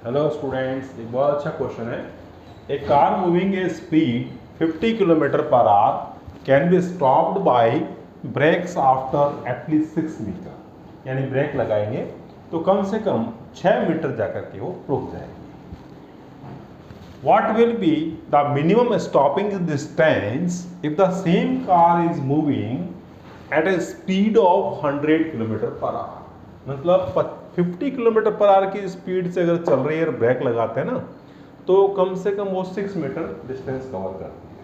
Hello students, एक बहुत अच्छा क्वेश्चन है। A car moving a speed 50 kilometre per hour can be stopped by brakes after at least 6 metre. यानी brake लगाएंगे तो कम से कम 6 मीटर जाकर के वो रुक जाएगी। What will be the minimum stopping distance if the same car is moving at a speed of 100 kilometre per our? मतलब 50 किलोमीटर पर आवर की स्पीड से अगर चल रही है और ब्रेक लगाते हैं ना, तो कम से कम वो 6 मीटर डिस्टेंस कवर करती है।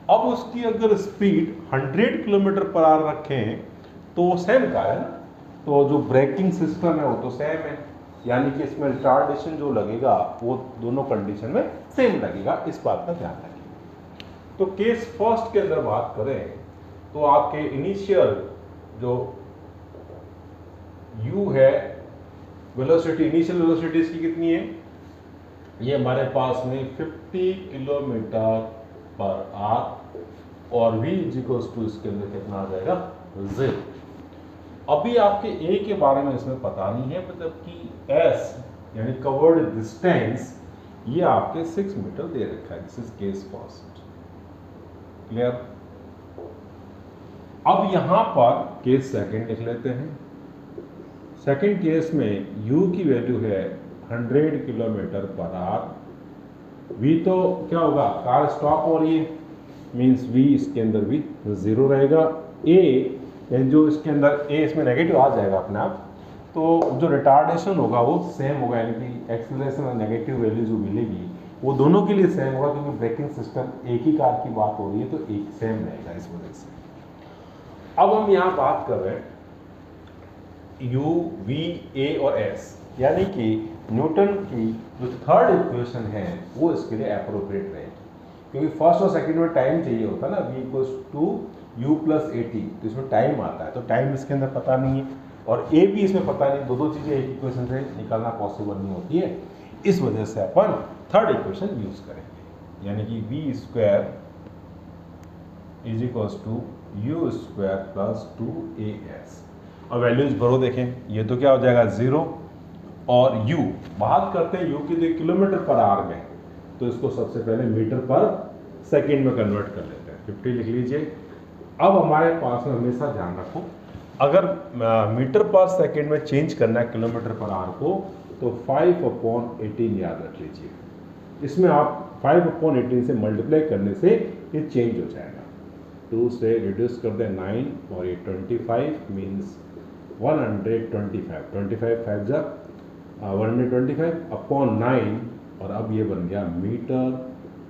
अब उसकी अगर स्पीड 100 किलोमीटर पर आवर रखें तो सेम कार है ना, तो जो ब्रेकिंग सिस्टम है वो तो सेम है, यानी कि इसमें रिटार्डेशन जो लगेगा वो दोनों कंडीशन में सेम लगेगा। इस बात का ध्यान रखिए। तो केस फर्स्ट के अंदर बात करें तो आपके इनिशियल जो u है, वेलोसिटी, इनिशियल वेलोसिटी इसकी कितनी है, ये हमारे पास में 50 किलोमीटर पर आवर और v इक्वल्स टू इसके अंदर कितना आ जाएगा, 0। अभी आपके a के बारे में इसमें पता नहीं है, मतलब कि s यानी कवर्ड डिस्टेंस ये आपके 6 मीटर दे रखा है। This is case first, clear. अब यहां पर केस सेकंड लिख लेते हैं। सेकंड केस में u की वैल्यू है 100 किलोमीटर पर आवर। v तो क्या होगा, कार स्टॉप हो रही है, मीन्स v इसके अंदर भी 0 रहेगा। a जो इसके अंदर a इसमें नेगेटिव आ जाएगा अपने आप, तो जो रिटार्डेशन होगा वो सेम होगा, यानी कि एक्सीलरेशन और नेगेटिव वैल्यू जो मिलेगी वो दोनों के लिए सेम होगा, क्योंकि ब्रेकिंग सिस्टम एक ही कार की बात हो रही है तो एक सेम रहेगा इस वजह से। अब हम यहाँ बात कर रहे हैं u, v, a और s, यानी कि न्यूटन की जो थर्ड इक्वेशन है वो इसके लिए अप्रोप्रिएट रहेगी, क्योंकि फर्स्ट और सेकंड में टाइम चाहिए होता है ना, v equals to u plus a t, तो इसमें टाइम आता है, तो टाइम इसके अंदर पता नहीं है और a भी इसमें पता नहीं, दो चीज़ें एक इक्वेशन से निकालना पॉसिबल नहीं होती है। इस वजह से अपन थर्ड इक्वेशन यूज करेंगे, यानी कि v square is equals to u square plus 2as। और वैल्यूज भरो, देखें ये तो क्या हो जाएगा 0, और u बात करते हैं u की तो किलोमीटर पर आवर में, तो इसको सबसे पहले मीटर पर सेकंड में कन्वर्ट कर लेते हैं, 50 लिख लीजिए। अब हमारे पास में हमेशा ध्यान रखो, अगर मीटर पर सेकंड में चेंज करना है किलोमीटर पर आवर को, तो 5/18 याद रख लीजिए। इसमें आप 5/18 से मल्टीप्लाई करने से ये चेंज हो जाएगा। 2 से रिड्यूस कर दें 9 और ये 25 मीन्स 125, 25 5 जा 125 अपॉन 9, और अब ये बन गया मीटर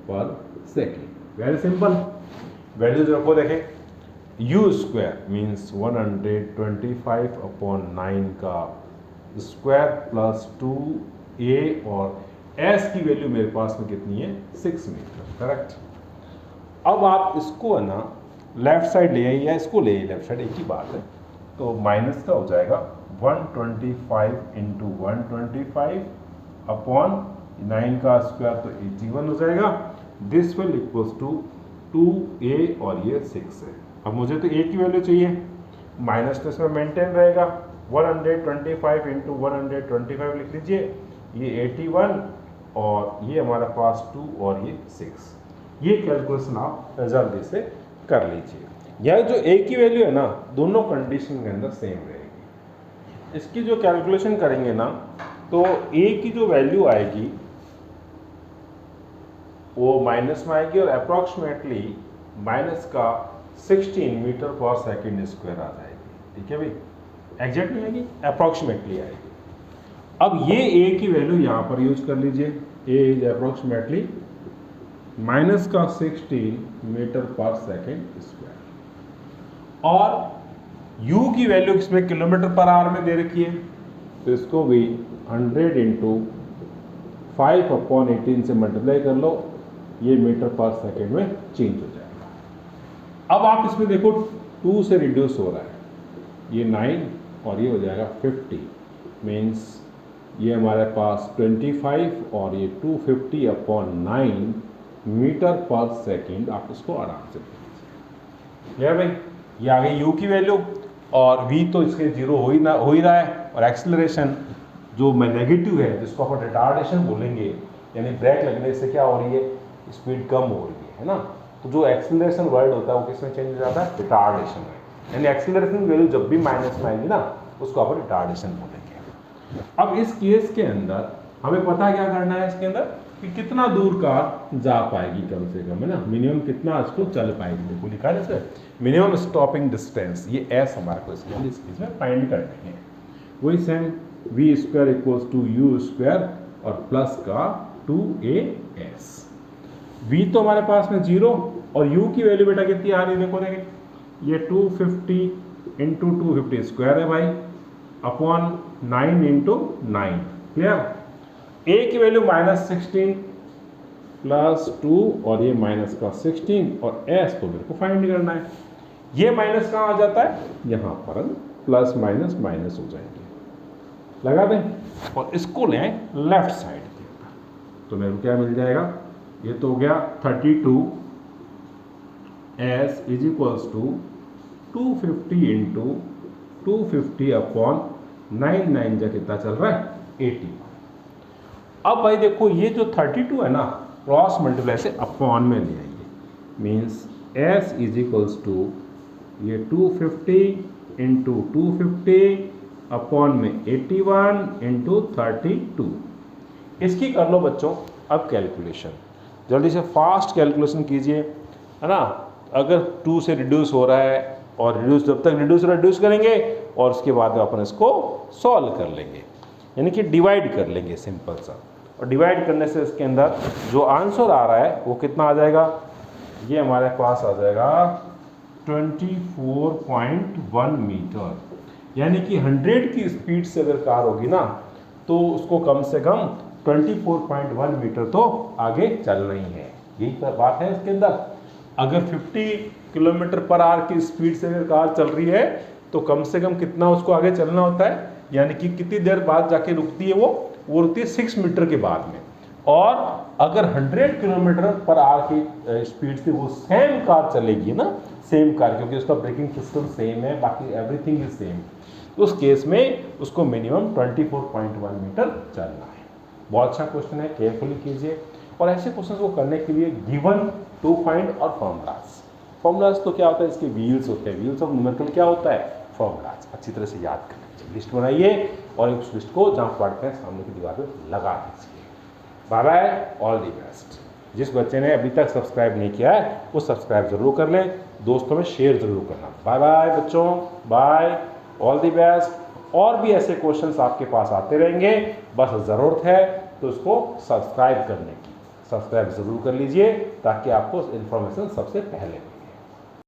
पर सेकेंड। वेरी सिंपल, वैल्यूज रखो, देखें u स्क्वायर मीन्स 125 अपॉन 9 का स्क्वायर प्लस 2a, और s की वैल्यू मेरे पास में कितनी है, 6 मीटर, करेक्ट। अब आप इसको है ना लेफ्ट साइड ले आइए या इसको ले आइए लेफ्ट साइड, एक ही बात है, तो माइनस का हो जाएगा 125 इंटू 125 अपॉन 9 का स्क्वायर तो 81 हो जाएगा। This will equals to 2a और ये 6 है। अब मुझे तो a की वैल्यू चाहिए, माइनस तो इसमें मेंटेन रहेगा, 125 इंटू 125 लिख लीजिए, ये 81 और ये हमारे पास 2 और ये 6। ये कैलकुलेशन आप जल्दी से कर लीजिए। यह जो a की वैल्यू है ना, दोनों कंडीशन के अंदर सेम रहेगी। इसकी जो कैलकुलेशन करेंगे ना, तो a की जो वैल्यू आएगी वो माइनस में आएगी और अप्रॉक्सीमेटली माइनस का 16 मीटर पर सेकेंड स्क्वायर आ जाएगी। ठीक है भाई, एग्जैक्ट नहीं आएगी, अप्रॉक्सीमेटली आएगी। अब ये a की वैल्यू यहाँ पर यूज कर लीजिए, a इज अप्रॉक्सीमेटली माइनस का 16 मीटर पर सेकेंड स्क्वायर, और u की वैल्यू इसमें किलोमीटर पर आवर में दे रखी है, तो इसको भी 100 इंटू 5/18 से मल्टीप्लाई कर लो, ये मीटर पर सेकेंड में चेंज हो जाएगा। अब आप इसमें देखो 2 से रिड्यूस हो रहा है, ये 9 और ये हो जाएगा 50, मीन्स ये हमारे पास 25 और ये 250 अपॉन 9 मीटर पर सेकेंड। आप इसको आराम से क्लियर भाई, ये आ गई u की वैल्यू, और v तो इसके 0 हो ही रहा है, और एक्सेलरेशन जो मैं नेगेटिव है जिसको अपन रिटार्डेशन बोलेंगे, यानी ब्रेक लगने से क्या हो रही है, स्पीड कम हो रही है ना। तो जो एक्सीलरेशन वर्ड होता है वो किसमें चेंज हो जाता है, रिटार्डेशन में। यानी एक्सीलरेशन वैल्यू जब भी माइनस में आएगी ना उसको अपन रिटार्डेशन बोलेंगे। अब इस केस के अंदर हमें पता क्या करना है, इसके अंदर कि कितना दूर कार जा पाएगी कम से कम, है ना, मिनिमम कितना इसको चल पाएगी। देखो लिखा है जैसे मिनिमम स्टॉपिंग डिस्टेंस, ये एस हमारे को इसके अंदर इस केस में फाइंड करनी है। वही same v square equals to u square और प्लस का 2as। v तो हमारे पास में 0 और u की वैल्यू बेटा कितनी आ रही है, देखो देखें, ये 250 इंटू 250 स्क्वायर है भाई, अपॉन 9 इंटू 9। क्लियर। a की वैल्यू -16 प्लस 2 और ये माइनस का 16 और s को मेरे को फाइंड करना है। ये माइनस कहाँ आ जाता है, यहाँ पर प्लस माइनस माइनस हो जाएंगे, लगा दें और इसको लें लेफ्ट साइड के ऊपर, तो मेरे को क्या मिल जाएगा, ये तो हो गया 32 s is equals to 250 into 250 upon 9 जा कितना चल रहा है, 80। अब भाई देखो ये जो 32 है ना, क्रॉस मल्टीप्लाई से अपॉन में ले आइए, means s is equals to ये 250 इंटू 250 अपॉन में 81 इंटू 32। इसकी कर लो बच्चों अब कैलकुलेशन, जल्दी से फास्ट कैलकुलेशन कीजिए, है ना। अगर 2 से रिड्यूस हो रहा है और रिड्यूस जब तक रिड्यूस करेंगे और उसके बाद में अपन इसको सॉल्व कर लेंगे, यानी कि डिवाइड कर लेंगे सिंपल सा। और डिवाइड करने से इसके अंदर जो आंसर आ रहा है वो कितना आ जाएगा, ये हमारे पास आ जाएगा 24.1 मीटर। यानी कि 100 की स्पीड से अगर कार होगी ना तो उसको कम से कम 24.1 मीटर तो आगे चलना ही है, यही तो बात है इसके अंदर। अगर 50 किलोमीटर पर आवर की स्पीड से अगर कार चल रही है तो कम से कम कितना उसको आगे चलना होता है, यानी कि कितनी देर बाद जाके रुकती है वो रुकती है 6 मीटर के बाद में। और अगर 100 किलोमीटर पर आवर की स्पीड से वो सेम कार चलेगी ना, सेम कार, क्योंकि उसका ब्रेकिंग सिस्टम सेम है, बाकी एवरीथिंग इज सेम, तो उस केस में उसको मिनिमम 24.1 मीटर चलना है। बहुत अच्छा क्वेश्चन है, केयरफुली कीजिए। और ऐसे क्वेश्चन को करने के लिए गिवन, टू फाइंड और फॉर्मूलाज तो क्या होता है, इसके व्हील्स होते हैं, व्हील्स ऑफ न्यूमेरिकल क्या होता है, फॉर्मूलाज। अच्छी तरह से याद कर लीजिए, लिस्ट बनाइए और उस लिस्ट को जहाँ पढ़ते हैं सामने की दीवार पर लगा दीजिए। Bye bye, all the best. जिस बच्चे ने अभी तक सब्सक्राइब नहीं किया है वो सब्सक्राइब जरूर कर लें, दोस्तों में शेयर जरूर करना। बाय बाय बच्चों, बाय, ऑल दी बेस्ट। और भी ऐसे क्वेश्चंस आपके पास आते रहेंगे, बस ज़रूरत है तो उसको सब्सक्राइब करने की, सब्सक्राइब ज़रूर कर लीजिए ताकि आपको इन्फॉर्मेशन सबसे पहले मिले।